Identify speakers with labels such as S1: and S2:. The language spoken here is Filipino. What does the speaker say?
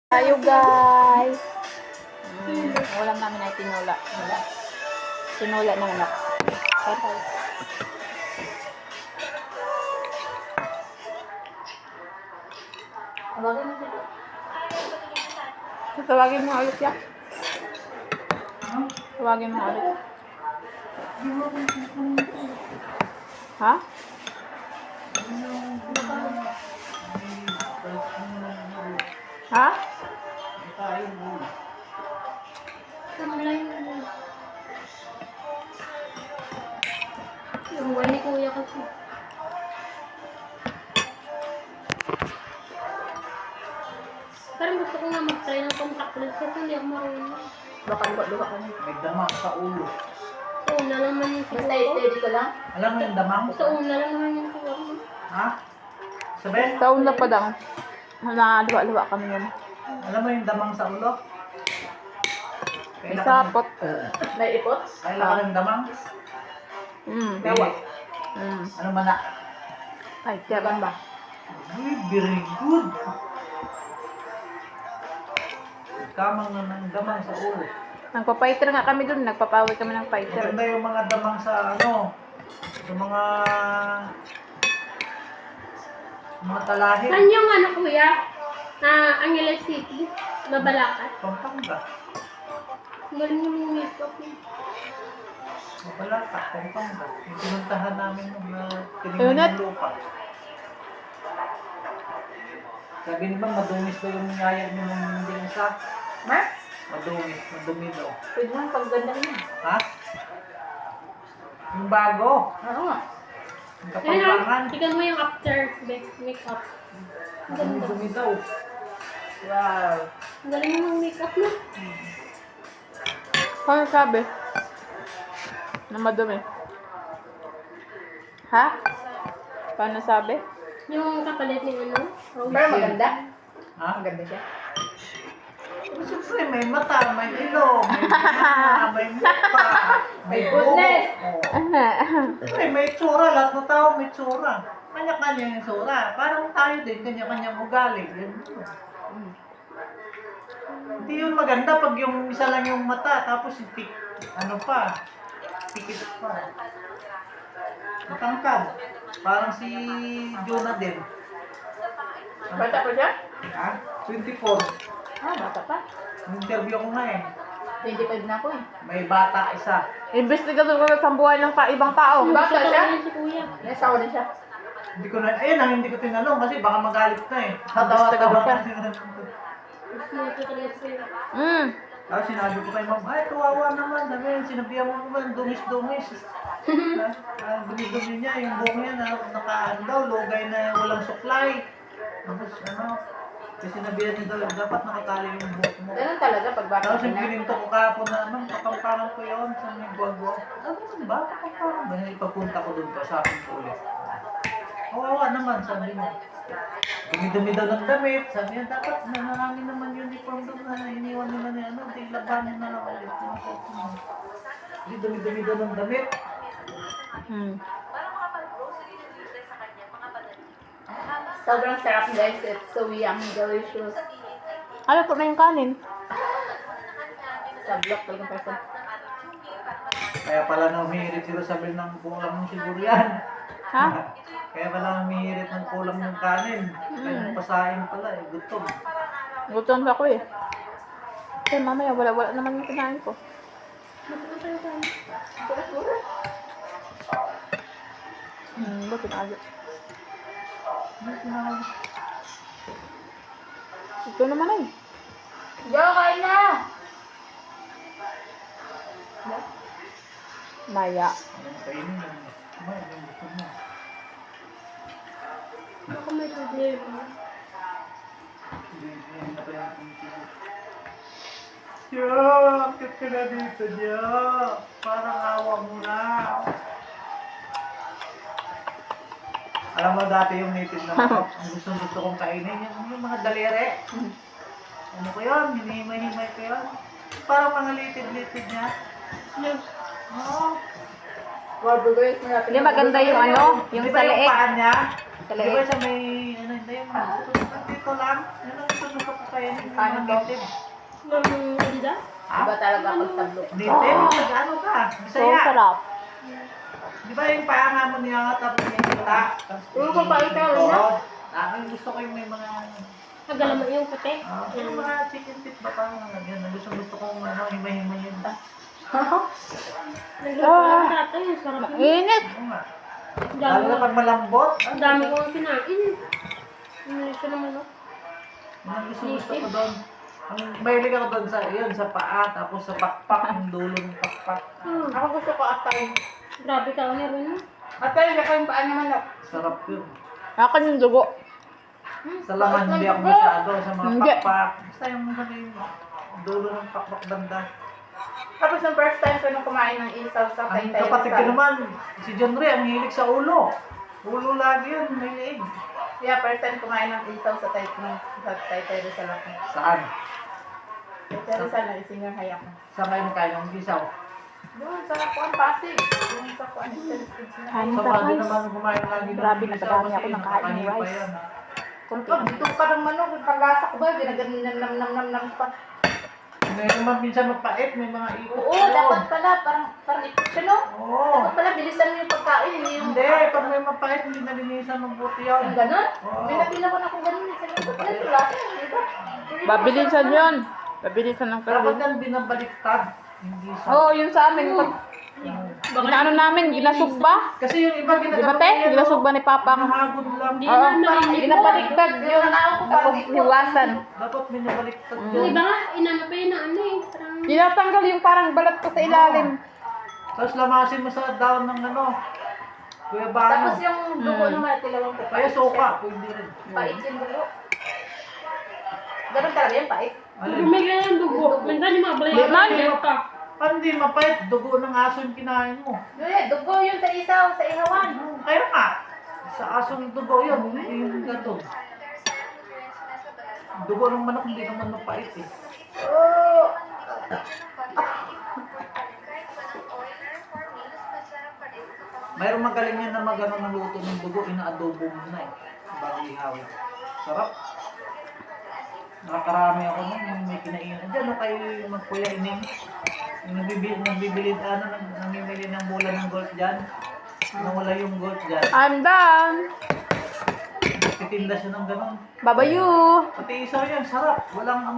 S1: Tayo guys. Ulam namin ay tinola. Tinola ng anak. Kaya tayo. Tawagin mo ulit ya. Tawagin mo ulit. Ha? Ha?
S2: Yung wala ni kuya kasi. Parang gusto ko nga mag-try ng contactless kasi hindi ako marunong.
S1: Baka luka ka na.
S3: May damang sa ulo.
S2: Sa una lang naman yung
S1: Basta
S2: siguro.
S1: steady ko lang.
S3: Alam mo yung damang?
S2: Sa una lang naman yung siguro.
S3: Ha? Sabi?
S1: Taon na pa daw. Luwa kami yun.
S3: Alam mo yung damang sa ulo?
S1: May sapot. May ipot?
S3: Kailangan ng damang?
S1: Dawa.
S3: Ano man na?
S1: Ay, tiyaban ba?
S3: Uy, very good. Kamang na ng damang sa ulo.
S1: Nagpa-fighter nga kami dun. Nagpapawi kami ng fighter.
S3: Maganda yung mga damang sa ano, sa mga talahi.
S2: Saan yung ano kuya? Angeles City. Babalakat.
S3: Pampanga.
S2: Galing yung makeup niya.
S3: Wala ka, Pampanga. Yung pinuntahan namin nung
S1: Ayun
S3: tinignan
S1: at.
S3: yung lupa. Sabi ni ba, madumis daw yung yayag niyo nung hindi isa?
S1: Ma?
S3: Madumi daw.
S1: Pwede lang pagganda niya.
S3: Ha? Yung bago.
S1: Oo nga.
S3: Yung
S2: Ayun
S3: kapampangan.
S2: tignan mo yung after best makeup.
S3: Madumi daw.
S1: Wow.
S2: Ang galing mo ng makeup na.
S1: Paano sabi? Na madumi. Ha? Paano sabi?
S2: Yung kapalit ni ano?
S1: Pero maganda.
S3: Ha?
S1: Maganda siya.
S3: Siyempre, may mata, may ilong, may mata, may mukha, may
S1: goodness!
S3: Siyempre, may tsura. Lahat ng tao may tsura. Kanya-kanya yung tsura. Parang tayo din, kanya-kanyang ugali. Yan. Hindi yun maganda pag yung isa lang yung mata, tapos yung ano pa, pikit pa. Matangkad. Parang si Jonah din.
S1: Bata pa siya?
S3: Ha? 24.
S1: Bata pa.
S3: Interview ko nga eh.
S1: 25 na ako eh.
S3: May bata isa.
S1: Investigador ko sa buhay ng ibang tao. Bata siya?
S2: Si kuya.
S1: May asawa din siya.
S3: Hindi ko na, ayun ang hindi ko tinanong kasi baka magalit na eh.
S1: Investigador ka.
S2: Sinabi talaga sa'yo.
S3: Tapos sinabi ko kay ma'am, ay kawawa naman. Sabi yun, sinabihan mo naman, dungis-dungis. Dumi-dumi niya, yung buhok niya na nakaano daw, lugay na walang suklay. Tapos ano, kasi sinabihan niya daw, dapat nakatali yung buhok mo.
S1: Ganun talaga pag bata
S3: Tapos yung
S1: na.
S3: pininto ko kahapon na naman, kapampangan ko yun sa may buwag-buwag. Ano ba? Kapampangan ba? Ipapunta ko doon pa sa akin ko ulit. Kawawa naman, sabi niya. Dumi-dumi daw ng damit. Sabi niya, dapat nanangin naman uniform doon na iniwan nila niya. Ano, di labanin na lang ulit. Hindi dumi-dumi daw ng damit.
S1: Sobrang sarap guys. It's so yummy, delicious. Ano po na yung kanin? Sa block talagang person.
S3: Kaya pala na umihirit sila sabi ng kulang ng siguro yan.
S1: Ha?
S3: Kaya pala umihirit ng kulang ng kanin. Kaya pasahin pala eh, gutom.
S1: Gutom ako eh. Kasi mamaya wala naman yung kinain ko. Bakit agad? Ito naman ay. Jo, kain na! Maya.
S3: Ang kainin ng may yung gutom mo.
S2: Ako may problema.
S3: Hindi na pa yung tinitigil. Yo, akit ka na dito, Jo. Parang awa mo na. Alam mo dati yung native na manok, ang gusto kong kainin, yung mga daliri. Ano ko yun? Hinihimay-himay ko yun. Parang mga litid-litid niya. Oo.
S1: Hindi maganda yung ano, yung
S3: Di
S1: sa
S3: ba yung
S1: leeg.
S3: paan niya?
S1: Sa
S3: Di ba
S1: leeg.
S3: sa may, ano, hindi yun, dito lang. Yan ang gusto ko kainin yung
S1: Ano
S3: mga
S1: to?
S3: native.
S2: Ng Adidas?
S1: Iba talaga pag sablok.
S3: Native? Ano ka?
S1: So
S3: Bisaya.
S1: sarap.
S3: Di ba yung paanga mo niya, tapos yung kita?
S1: Oo, papait ka rin na.
S3: Gusto ko yung may mga,
S2: Nagalaman yung puti.
S3: yung mga chicken tip ba parang yan. Gusto kong ano, himay-himay yun.
S2: Nagluto lang dati. Sarap yun.
S1: Init.
S3: Oo nga.
S2: Ang
S3: Lalo
S2: dami
S3: na pag malambot.
S2: Ang dami kong kinain. Inilis ko naman, no?
S3: Ang gusto ko doon. Ang mahilig ako doon sa, yun, sa paa, tapos sa pakpak, yung dulo ng pakpak.
S1: Ako gusto ko atay.
S2: Grabe ka, meron, no?
S1: Atay, hindi ko yung paan naman.
S3: Sarap yun.
S1: Ako yung dugo.
S3: Sa laman, hindi ako masyado. Sa mga
S1: Hindi.
S3: pakpak. Basta yung mga yung dulo ng pakpak banda.
S1: Tapos yung first time ko nung kumain ng isaw sa
S3: Ang
S1: Taytay
S3: kapatid ko
S1: Rizal.
S3: naman, si John Ray, ang hilig sa ulo. Ulo lagi yun, may leeg.
S1: Yeah, first time kumain ng isaw sa Taytay Rizal ako.
S3: Saan?
S1: Taytay Rizal na ising yung hayak ko.
S3: Saan kayo kain ng gisaw?
S1: Doon sa Kuan Pasig. Doon sa Kuan Estel Foods na.
S2: Kain
S3: Sa
S2: ka,
S3: mga
S2: guys.
S3: naman kumain lagi ng
S2: Grabe,
S3: gisaw
S2: napadami
S3: kasi
S2: ako ng kain ng
S3: nakakahiya pa
S2: rice.
S3: yan.
S1: Kunti. Dito ka ng manok, pag-asa ko ba, ginaganin nam pa.
S3: May naman minsan mapait, may mga ipot.
S1: Oo, dapat pala, parang ipot siya, no?
S3: Oo.
S1: Dapat pala, bilisan mo yung pagkain, hindi yung...
S3: Hindi, pag may mapait, hindi nalinisan mabuti
S1: Yung
S3: yun.
S1: ganun?
S3: Oo.
S1: May nabila ko na kung ganun. Sa mga ganun, wala siya, di ba?
S4: Babilisan yun. Babilisan ng
S3: Dapat
S4: pero.
S3: yan binabaliktad. Hindi sa...
S4: Oo, yun sa amin. Inaano namin, ginasugba.
S3: Kasi yung iba
S4: Di ba
S3: ginagawa
S4: te?
S3: yan,
S4: Ginasugba ni Papa.
S3: Nahagod lang.
S2: Hindi
S4: Oo,
S2: na narinig ko.
S4: ginabaliktad yun. Tapos hiwasan.
S3: Dapat binabaliktad
S2: Yung
S3: yun.
S2: iba nga, inano pa yun na ano eh. Parang,
S4: Tinatanggal yung parang balat ko sa ilalim.
S3: Tapos lamasin mo sa daon ng ano. Kuya
S1: Tapos
S3: Bano.
S1: yung dugo naman, tilawang ko.
S3: Kaya suka, pwede rin.
S1: Pait yung dugo. Ganun talaga yung pait.
S3: Alin?
S2: bumigay ng dugo. Minsan yung mga
S4: Di man.
S2: balayan ka.
S3: Hindi mapait, dugo ng aso yung kinain mo.
S1: Dugo yun sa isaw, sa ihawan.
S3: Kaya nga, sa asong dugo yun, yung gato. Dugo ng manok hindi naman mapait eh.
S1: Oo.
S3: Mayroong magaling yan na magano ng luto ng dugo, ina-adobo mo na eh. Bago ihawin. Sarap. Nakakarami ako nun, yung may kinainan. Diyan, no, kayo magkuya ining. Yung nagbibili, namimili ng bola ng golf dyan. Nawala yung golf dyan.
S4: I'm done.
S3: Titinda siya ng ganon.
S4: Babayu.
S3: Pati isaw yan, sarap. Walang amoy.